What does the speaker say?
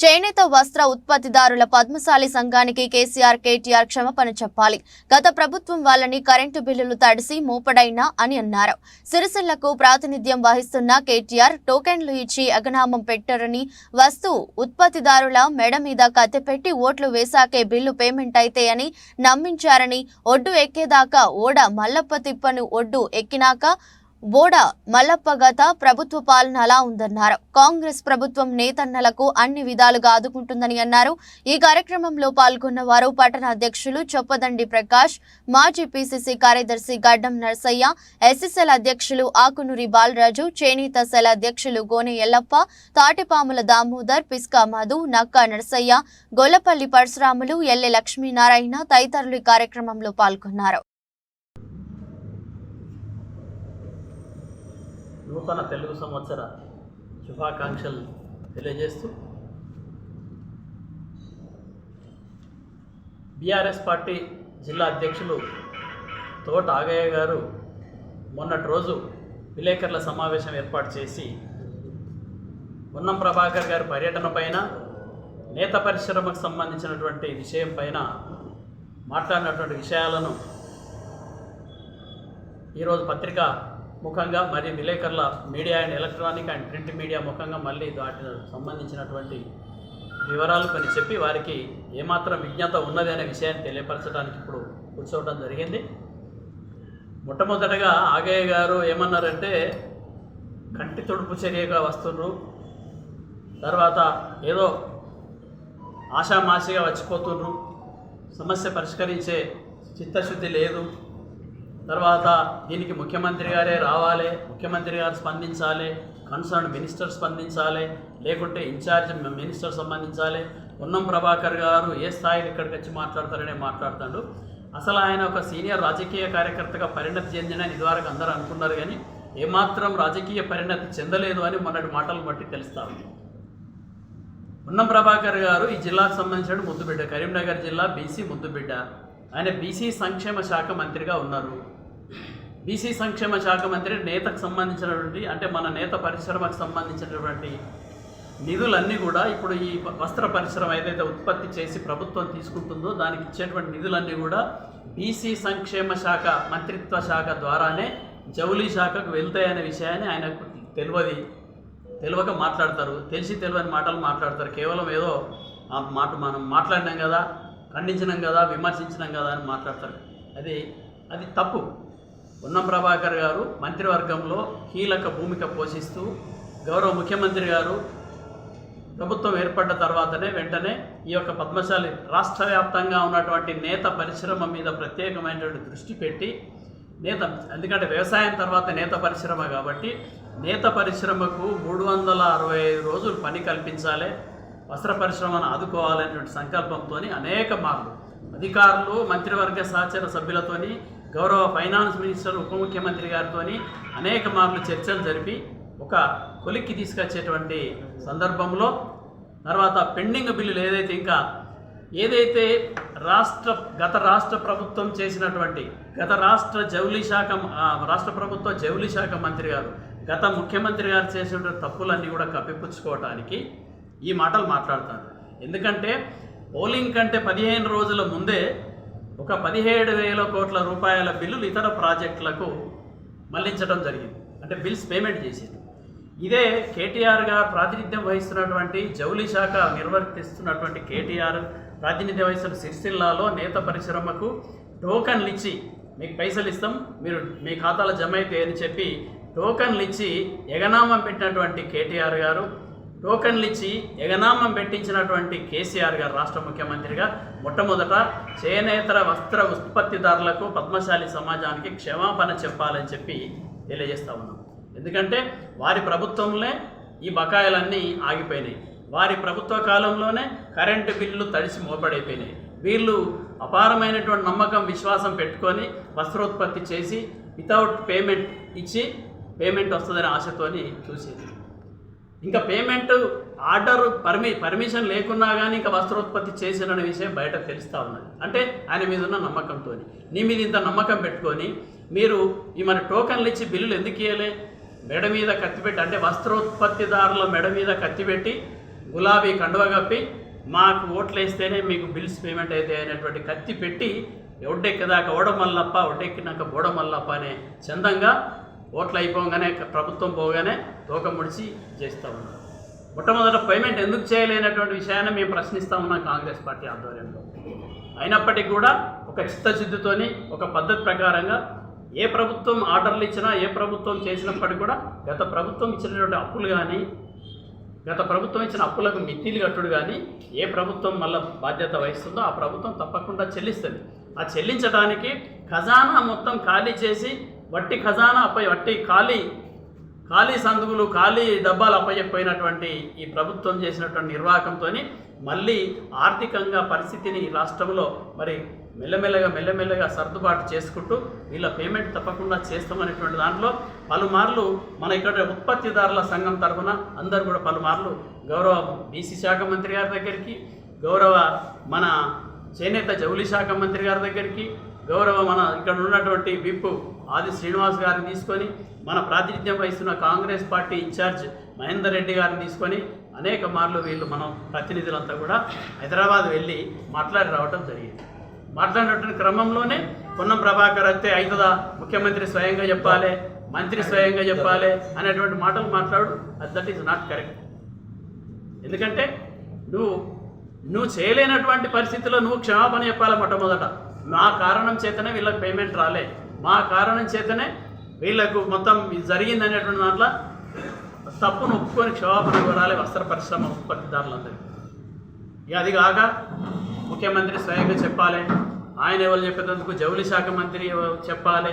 చేనేత వస్త్ర ఉత్పత్తిదారుల పద్మశాలి సంఘానికి కేటీఆర్ క్షమాపణ చెప్పాలి. గత ప్రభుత్వం వాళ్ళని కరెంటు బిల్లులు తడిసి మోపడైనా అని అన్నారు. సిరిసిల్లకు ప్రాతినిధ్యం వహిస్తున్న కేటీఆర్ టోకెన్లు ఇచ్చి అగనామం పెట్టారని, వస్తు ఉత్పత్తిదారుల మెడ మీద కత్తిపెట్టి ఓట్లు వేశాకే బిల్లు పేమెంట్ అయితే అని నమ్మించారని, ఒడ్డు ఎక్కేదాకా ఓడ మల్లప్ప తిప్పను ఒడ్డు ఎక్కినాక బోడ మల్లప్ప గత ప్రభుత్వ పాలన అలా ఉందన్నారు. కాంగ్రెస్ ప్రభుత్వం నేతన్నలకు అన్ని విధాలుగా ఆదుకుంటుందని అన్నారు. ఈ కార్యక్రమంలో పాల్గొన్న వారు పట్టణ అధ్యక్షులు చొప్పదండి ప్రకాష్, మాజీ పీసీసీ కార్యదర్శి గడ్డం నర్సయ్య, ఎస్ఎస్ఎల్ అధ్యక్షులు ఆకునూరి బాలరాజు, చేనేత సెల్ అధ్యక్షులు గోనె ఎల్లప్ప, తాటిపాముల దామోదర్, పిస్కా మధు, నక్కా నర్సయ్య, గొల్లపల్లి పరశురాములు, ఎల్లె లక్ష్మీనారాయణ తదితరులు ఈ కార్యక్రమంలో పాల్గొన్నారు. నూతన తెలుగు సంవత్సర శుభాకాంక్షలు తెలియజేస్తూ బీఆర్ఎస్ పార్టీ జిల్లా అధ్యక్షులు తోట ఆగయ్య గారు మొన్నటి రోజు విలేకరుల సమావేశం ఏర్పాటు చేసి పొన్నం ప్రభాకర్ గారి పర్యటన పైన, నేత పరిశ్రమకు సంబంధించినటువంటి విషయం పైన మాట్లాడినటువంటి విషయాలను ఈరోజు పత్రిక ముఖంగా మరియు విలేకరుల media and electronic and print media ముఖంగా మళ్ళీ వాటికి సంబంధించినటువంటి వివరాలు కొన్ని చెప్పి వారికి ఏమాత్రం విజ్ఞత ఉన్నది అనే విషయాన్ని తెలియపరచడానికి ఇప్పుడు కూర్చోవడం జరిగింది. మొట్టమొదటగా ఆగయ్య గారు ఏమన్నారంటే, కంటి తుడుపు చర్యగా వస్తున్నారు, తర్వాత ఏదో ఆషామాషిగా వచ్చిపోతున్నారు, సమస్య పరిష్కరించే చిత్తశుద్ధి లేదు, తర్వాత దీనికి ముఖ్యమంత్రి గారే రావాలి, ముఖ్యమంత్రి గారు స్పందించాలి, కన్సర్న్ మినిస్టర్ స్పందించాలి, లేకుంటే ఇన్ఛార్జ్ మినిస్టర్ స్పందించాలి, పొన్నం ప్రభాకర్ గారు ఏ స్థాయిలో ఇక్కడికి వచ్చి మాట్లాడతారనే మాట్లాడుతాడు. అసలు ఆయన ఒక సీనియర్ రాజకీయ కార్యకర్తగా పరిణతి చెందినని ఇదివరకు అందరూ అనుకున్నారు, కానీ ఏమాత్రం రాజకీయ పరిణతి చెందలేదు అని మొన్నటి మాటలు బట్టి తెలుస్తా ఉంది. పొన్నం ప్రభాకర్ గారు ఈ జిల్లాకు సంబంధించిన ముద్దుబిడ్డ, కరీంనగర్ జిల్లా బీసీ ముద్దుబిడ్డ. ఆయన బీసీ సంక్షేమ శాఖ మంత్రిగా ఉన్నారు. బీసీ సంక్షేమ శాఖ మంత్రి నేతకు సంబంధించినటువంటి, అంటే మన నేత పరిశ్రమకు సంబంధించినటువంటి నిధులన్నీ కూడా ఇప్పుడు ఈ వస్త్ర పరిశ్రమ ఏదైతే ఉత్పత్తి చేసి ప్రభుత్వం తీసుకుంటుందో దానికి ఇచ్చేటువంటి నిధులన్నీ కూడా బీసీ సంక్షేమ శాఖ మంత్రిత్వ శాఖ ద్వారానే జౌళి శాఖకు వెళ్తాయనే విషయాన్ని ఆయనకు తెలియక మాట్లాడతారు. తెలియని మాటలు మాట్లాడతారు. కేవలం ఏదో ఆ మాట మనం మాట్లాడినాం కదా, ఖండించినాం కదా, విమర్శించినాం కదా అని మాట్లాడతారు. అది తప్పు. పొన్నం ప్రభాకర్ గారు మంత్రివర్గంలో కీలక భూమిక పోషిస్తూ, గౌరవ ముఖ్యమంత్రి గారు ప్రభుత్వం ఏర్పడ్డ తర్వాతనే వెంటనే ఈ యొక్క పద్మశాలి రాష్ట్ర వ్యాప్తంగా ఉన్నటువంటి నేత పరిశ్రమ మీద ప్రత్యేకమైనటువంటి దృష్టి పెట్టి, ఎందుకంటే వ్యవసాయం తర్వాత నేత పరిశ్రమ కాబట్టి నేత పరిశ్రమకు 365 రోజులు పని కల్పించాలి, వస్త్ర పరిశ్రమను ఆదుకోవాలనేటువంటి సంకల్పంతో అనేక మార్లు అధికారులు, మంత్రివర్గ సహచర సభ్యులతోని, గౌరవ ఫైనాన్స్ మినిస్టర్, ఉప ముఖ్యమంత్రి గారితో అనేక మార్లు చర్చలు జరిపి ఒక కొలిక్కి తీసుకొచ్చేటువంటి సందర్భంలో తర్వాత పెండింగ్ బిల్లులు ఏదైతే గత రాష్ట్ర ప్రభుత్వం చేసినటువంటి, గత రాష్ట్ర ప్రభుత్వ జౌళి శాఖ మంత్రి గారు, గత ముఖ్యమంత్రి గారు చేసినటువంటి తప్పులన్నీ కూడా కప్పిపుచ్చుకోవడానికి ఈ మాటలు మాట్లాడతారు. ఎందుకంటే పోలింగ్ కంటే 15 రోజుల ముందే ఒక 17,000 కోట్ల రూపాయల బిల్లులు ఇతర ప్రాజెక్టులకు మళ్లించడం జరిగింది. అంటే బిల్స్ పేమెంట్ చేసింది. ఇదే కేటీఆర్ గారు ప్రాతినిధ్యం వహిస్తున్నటువంటి జౌళి శాఖ నిర్వర్తిస్తున్నటువంటి కేటీఆర్ ప్రాతినిధ్యం వహిస్తున్న సిరిసిల్లాలో నేత పరిశ్రమకు టోకన్లు ఇచ్చి, మీకు పైసలు ఇస్తాం, మీరు మీ ఖాతాలో జమ అయితే అని చెప్పి టోకన్లు ఇచ్చి ఎగనామం పెట్టినటువంటి కేటీఆర్ గారు, టోకన్లు ఇచ్చి ఎగనామం పెట్టించినటువంటి కేసీఆర్ గారు రాష్ట్ర ముఖ్యమంత్రిగా మొట్టమొదట చేనేతర వస్త్ర ఉత్పత్తిదారులకు, పద్మశాలి సమాజానికి క్షమాపణ చెప్పాలని చెప్పి తెలియజేస్తా ఉన్నాం. ఎందుకంటే వారి ప్రభుత్వంలో ఈ బకాయిలన్నీ ఆగిపోయినాయి. వారి ప్రభుత్వ కాలంలోనే కరెంటు బిల్లులు తడిసి మోపడైపోయినాయి. వీళ్ళు అపారమైనటువంటి నమ్మకం, విశ్వాసం పెట్టుకొని వస్త్రోత్పత్తి చేసి వితౌట్ పేమెంట్ ఇచ్చి పేమెంట్ వస్తుందనే ఆశతోని చూసేది. ఇంకా పేమెంట్ ఆర్డర్ పర్మిషన్ లేకున్నా కానీ ఇంకా వస్త్రోత్పత్తి చేసిన విషయం బయట తెలుస్తూ ఉన్నది. అంటే ఆయన మీద ఉన్న నమ్మకంతో, నీ మీద ఇంత నమ్మకం పెట్టుకొని మీరు ఈ మన టోకన్లు ఇచ్చి బిల్లులు ఎందుకు ఇవ్వలే? మెడ మీద కత్తిపెట్టి, అంటే వస్త్రోత్పత్తిదారుల మెడ మీద కత్తిపెట్టి గులాబీ కండువ కప్పి మాకు ఓట్లు వేస్తేనే మీకు బిల్స్ పేమెంట్ అయితే అనేటువంటి కత్తి పెట్టి ఒడ్డెక్కేదాకా ఓడమల్లప్ప ఒడ్డెక్కినాక బోడమల్లప్ప అనే చందంగా ఓట్లు అయిపోగానే ప్రభుత్వం పోగానే తోక ముడిచి చేస్తూ ఉన్నారు. మొట్టమొదట పేమెంట్ ఎందుకు చేయలేనటువంటి విషయాన్ని మేము ప్రశ్నిస్తూ ఉన్నాం కాంగ్రెస్ పార్టీ ఆధ్వర్యంలో. అయినప్పటికీ కూడా ఒక చిత్తశుద్ధితోని ఒక పద్ధతి ప్రకారంగా ఏ ప్రభుత్వం ఆర్డర్లు ఇచ్చినా ఏ ప్రభుత్వం చేసినప్పటికీ కూడా గత ప్రభుత్వం ఇచ్చినటువంటి అప్పులు కానీ గత ప్రభుత్వం ఇచ్చిన అప్పులకు మిత్తిలు కట్టుడు కానీ ఏ ప్రభుత్వం మళ్ళీ బాధ్యత వహిస్తుందో ఆ ప్రభుత్వం తప్పకుండా చెల్లిస్తుంది. ఆ చెల్లించడానికి ఖజానా మొత్తం ఖాళీ చేసి వట్టి ఖజానా వట్టి ఖాళీ సందుకులు ఖాళీ డబ్బాలు అప్పచెప్పిపోయినటువంటి ఈ ప్రభుత్వం చేసినటువంటి నిర్వాహకంతో మళ్ళీ ఆర్థికంగా పరిస్థితిని ఈ రాష్ట్రంలో మరి మెల్లమెల్లగా సర్దుబాటు చేసుకుంటూ వీళ్ళ పేమెంట్ తప్పకుండా చేస్తామనేటువంటి దాంట్లో పలుమార్లు మన ఇక్కడ ఉత్పత్తిదారుల సంఘం తరఫున అందరూ కూడా పలుమార్లు గౌరవ బీసీ శాఖ మంత్రి గారి దగ్గరికి, గౌరవ మన చేనేత జౌళి శాఖ మంత్రి గారి దగ్గరికి, గౌరవ మన ఇక్కడ ఉన్నటువంటి విప్ ఆది శ్రీనివాస్ గారిని తీసుకొని, మన ప్రాతినిధ్యం వహిస్తున్న కాంగ్రెస్ పార్టీ ఇన్ఛార్జ్ మహేందర్ రెడ్డి గారిని తీసుకొని అనేక మార్లు వీళ్ళు మనం ప్రతినిధులంతా కూడా హైదరాబాద్ వెళ్ళి మాట్లాడి రావడం జరిగింది. మాట్లాడినటువంటి క్రమంలోనే పొన్నం ప్రభాకర్ అయితే అవుతుందా, ముఖ్యమంత్రి స్వయంగా చెప్పాలి, మంత్రి స్వయంగా చెప్పాలి అనేటువంటి మాటలు మాట్లాడు. That is not correct. ఎందుకంటే నువ్వు చేయలేనటువంటి పరిస్థితుల్లో నువ్వు క్షమాపణ చెప్పాలి. మొట్టమొదట మా కారణం చేతనే వీళ్ళకి పేమెంట్ రాలే, మా కారణం చేతనే వీళ్ళకు మొత్తం జరిగింది అనేటువంటి దాంట్లో తప్పును ఒప్పుకొని క్షమాపణ కోరాలి వస్త్ర పరిశ్రమ ఉత్పత్తిదారులందరికీ. ఇక అది కాక ముఖ్యమంత్రి స్వయంగా చెప్పాలి, ఆయన ఎవరు చెప్పేందుకు జౌళి శాఖ మంత్రి చెప్పాలి,